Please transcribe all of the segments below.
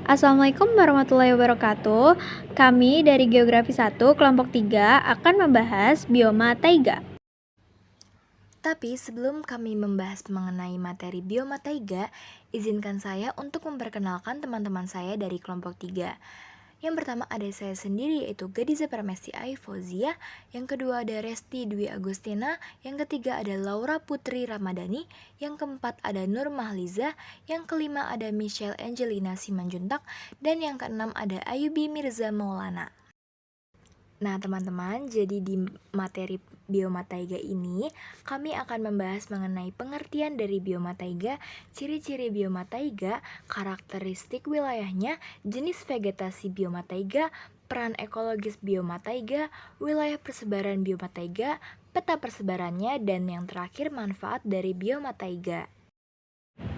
Assalamualaikum warahmatullahi wabarakatuh. Kami dari Geografi 1 kelompok 3 akan membahas bioma taiga. Tapi sebelum kami membahas mengenai materi bioma taiga, izinkan saya untuk memperkenalkan teman-teman saya dari kelompok 3. Yang pertama ada saya sendiri yaitu Gadiza Pramesti Ai Fauzia, yang kedua ada Resti Dwi Agustina, yang ketiga ada Laura Putri Ramadhani, yang keempat ada Nur Mahliza, yang kelima ada Michelle Angelina Simanjuntak, dan yang keenam ada Ayubi Mirza Maulana. Nah teman-teman, jadi di materi bioma taiga ini kami akan membahas mengenai pengertian dari bioma taiga, ciri-ciri bioma taiga, karakteristik wilayahnya, jenis vegetasi bioma taiga, peran ekologis bioma taiga, wilayah persebaran bioma taiga, peta persebarannya, dan yang terakhir manfaat dari bioma taiga.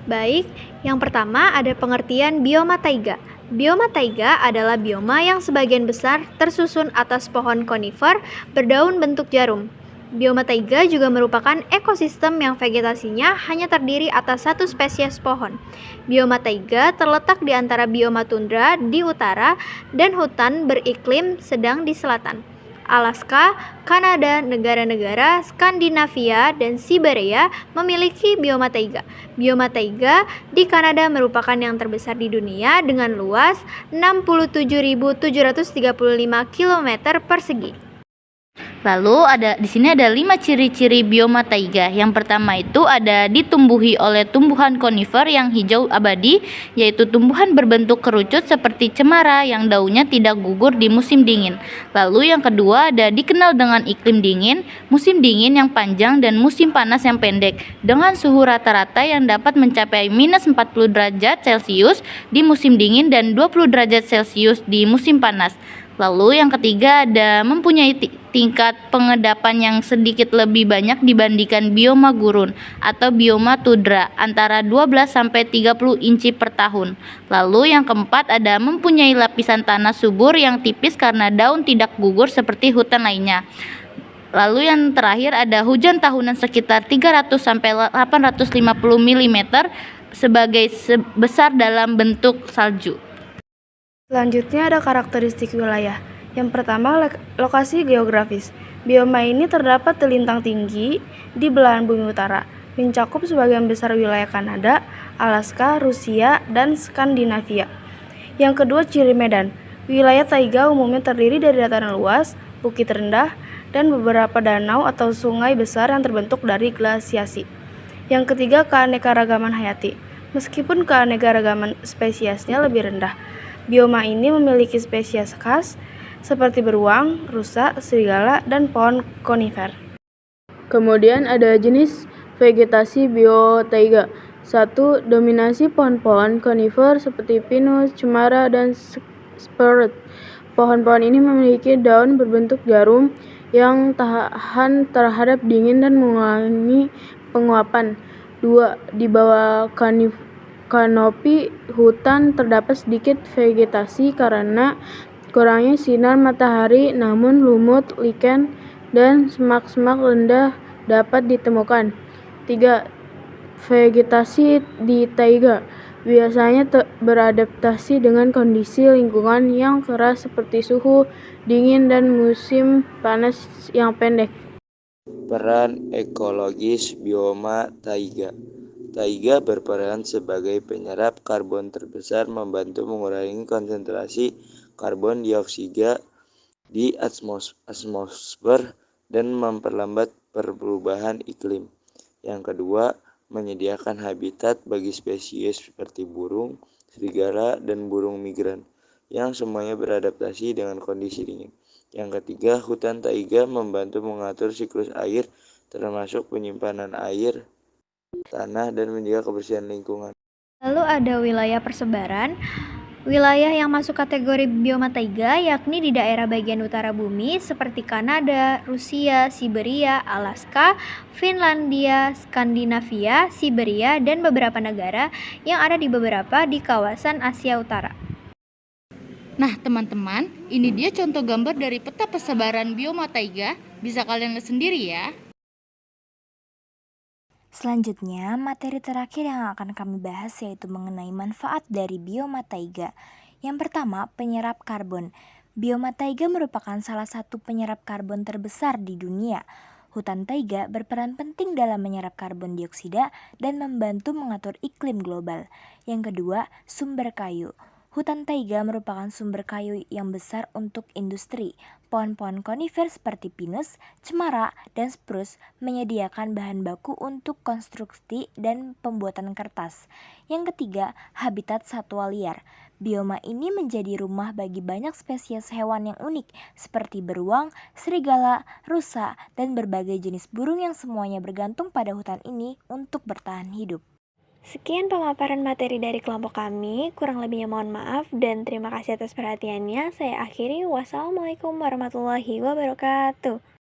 Baik, yang pertama ada pengertian bioma taiga. Bioma taiga adalah bioma yang sebagian besar tersusun atas pohon konifer berdaun bentuk jarum. Bioma taiga juga merupakan ekosistem yang vegetasinya hanya terdiri atas satu spesies pohon. Bioma taiga terletak di antara bioma tundra di utara dan hutan beriklim sedang di selatan. Alaska, Kanada, negara-negara Skandinavia, dan Siberia memiliki bioma taiga. Bioma taiga di Kanada merupakan yang terbesar di dunia dengan luas 67.735 km persegi. Lalu di sini ada 5 ciri-ciri bioma taiga. Yang pertama itu ada ditumbuhi oleh tumbuhan konifer yang hijau abadi, yaitu tumbuhan berbentuk kerucut seperti cemara yang daunnya tidak gugur di musim dingin. Lalu yang kedua ada dikenal dengan iklim dingin, musim dingin yang panjang dan musim panas yang pendek, dengan suhu rata-rata yang dapat mencapai minus 40 derajat Celcius di musim dingin dan 20 derajat Celcius di musim panas. Lalu yang ketiga ada mempunyai tingkat pengendapan yang sedikit lebih banyak dibandingkan bioma gurun atau bioma tundra, antara 12 sampai 30 inci per tahun. Lalu yang keempat ada mempunyai lapisan tanah subur yang tipis karena daun tidak gugur seperti hutan lainnya. Lalu yang terakhir ada hujan tahunan sekitar 300 sampai 850 mm sebagai sebesar dalam bentuk salju. Selanjutnya ada karakteristik wilayah. Yang pertama, lokasi geografis. Bioma ini terdapat di lintang tinggi di belahan bumi utara, mencakup sebagian besar wilayah Kanada, Alaska, Rusia, dan Skandinavia. Yang kedua, ciri medan. Wilayah taiga umumnya terdiri dari dataran luas, bukit rendah, dan beberapa danau atau sungai besar yang terbentuk dari glasiasi. Yang ketiga, keanekaragaman hayati. Meskipun keanekaragaman spesiesnya lebih rendah, bioma ini memiliki spesies khas seperti beruang, rusa, serigala, dan pohon konifer. Kemudian ada jenis vegetasi biotaiga. 1. Dominasi pohon-pohon konifer seperti pinus, cemara, dan spruce. Pohon-pohon ini memiliki daun berbentuk jarum yang tahan terhadap dingin dan mengurangi penguapan. 2. Di bawah kanopi hutan terdapat sedikit vegetasi karena kurangnya sinar matahari, namun lumut, lichen, dan semak-semak rendah dapat ditemukan. 3. Vegetasi di taiga biasanya beradaptasi dengan kondisi lingkungan yang keras seperti suhu dingin dan musim panas yang pendek. Peran ekologis bioma taiga. Taiga berperan sebagai penyerap karbon terbesar, membantu mengurangi konsentrasi karbon dioksida di atmosfer dan memperlambat perubahan iklim. Yang kedua, menyediakan habitat bagi spesies seperti burung, serigala, dan burung migran yang semuanya beradaptasi dengan kondisi dingin. Yang ketiga, hutan taiga membantu mengatur siklus air, termasuk penyimpanan air, tanah, dan menjaga kebersihan lingkungan. Lalu ada wilayah persebaran. Wilayah yang masuk kategori bioma taiga yakni di daerah bagian utara bumi seperti Kanada, Rusia, Siberia, Alaska, Finlandia, Skandinavia, Siberia, dan beberapa negara yang ada di beberapa di kawasan Asia Utara. Nah teman-teman, ini dia contoh gambar dari peta persebaran bioma taiga. Bisa kalian lihat sendiri ya. Selanjutnya, materi terakhir yang akan kami bahas yaitu mengenai manfaat dari bioma taiga. Yang pertama, penyerap karbon. Bioma taiga merupakan salah satu penyerap karbon terbesar di dunia. Hutan taiga berperan penting dalam menyerap karbon dioksida dan membantu mengatur iklim global. Yang kedua, sumber kayu. Hutan taiga merupakan sumber kayu yang besar untuk industri. Pohon-pohon konifer seperti pinus, cemara, dan spruce menyediakan bahan baku untuk konstruksi dan pembuatan kertas. Yang ketiga, habitat satwa liar. Bioma ini menjadi rumah bagi banyak spesies hewan yang unik seperti beruang, serigala, rusa, dan berbagai jenis burung yang semuanya bergantung pada hutan ini untuk bertahan hidup. Sekian pemaparan materi dari kelompok kami, kurang lebihnya mohon maaf dan terima kasih atas perhatiannya. Saya akhiri, wassalamualaikum warahmatullahi wabarakatuh.